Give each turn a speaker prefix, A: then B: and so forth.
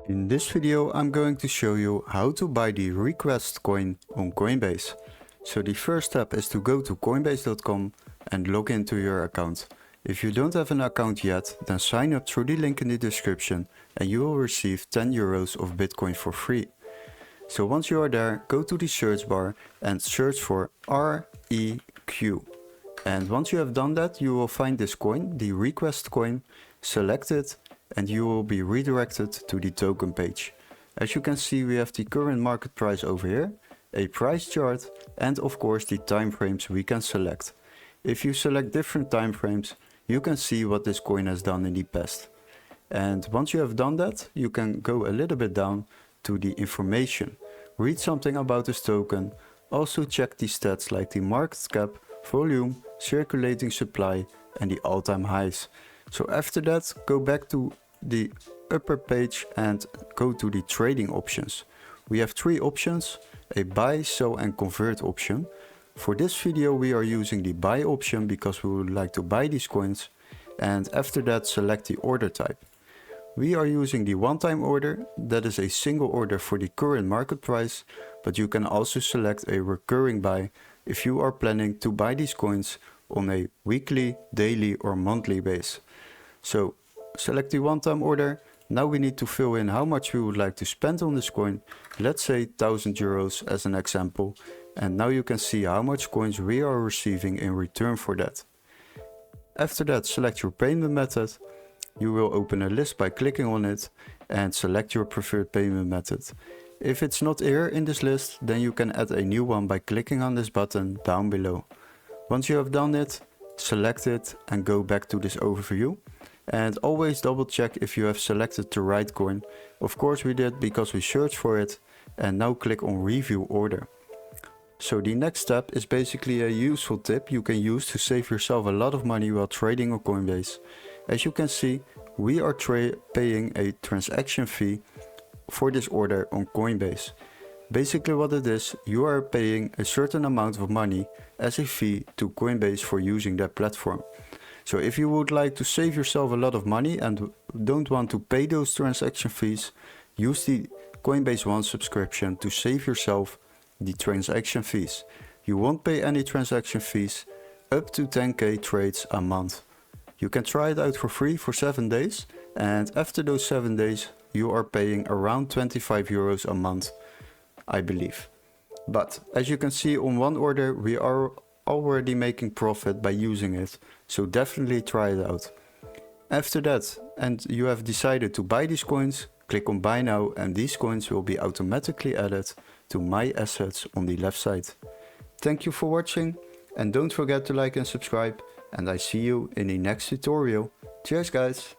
A: In this video I'm going to show you how to buy the Request coin on Coinbase. So the first step is to go to coinbase.com and log into your account. If you don't have an account yet, then sign up through the link in the description and you will receive 10 euros of Bitcoin for free. So once you are there, go to the search bar and search for REQ. And once you have done that, you will find this coin, the Request coin. Select it and you will be redirected to the token page. As you can see, we have the current market price over here, a price chart, and of course the time frames we can select. If you select different time frames, you can see what this coin has done in the past. And once you have done that, you can go a little bit down to the information. Read something about this token. Also check the stats like the market cap, volume, circulating supply and the all-time highs. So after that, go back to the upper page and go to the trading options. We have three options: a buy, sell and convert option. For this video we are using the buy option because we would like to buy these coins, and after that select the order type. We are using the one-time order, that is a single order for the current market price, but you can also select a recurring buy if you are planning to buy these coins on a weekly, daily or monthly base. So select the one-time order. Now we need to fill in how much we would like to spend on this coin. Let's say 1000 euros as an example. And now you can see how much coins we are receiving in return for that. After that, select your payment method. You will open a list by clicking on it and select your preferred payment method. If it's not here in this list, then you can add a new one by clicking on this button down below. Once you have done it, select it and go back to this overview. And always double check if you have selected the right coin. Of course we did because we searched for it. And now click on review order. So the next step is basically a useful tip you can use to save yourself a lot of money while trading on Coinbase. As you can see, we are paying a transaction fee for this order on Coinbase. Basically what it is, you are paying a certain amount of money as a fee to Coinbase for using that platform. So if you would like to save yourself a lot of money and don't want to pay those transaction fees, use the Coinbase One subscription to save yourself the transaction fees. You won't pay any transaction fees up to 10k trades a month. You can try it out for free for 7 days, and after those 7 days you are paying around 25 euros a month, I believe. But as you can see, on one order we are already making profit by using it, so definitely try it out. After that, and you have decided to buy these coins, click on buy now and these coins will be automatically added to my assets on the left side. Thank you for watching and don't forget to like and subscribe, and I see you in the next tutorial. Cheers guys!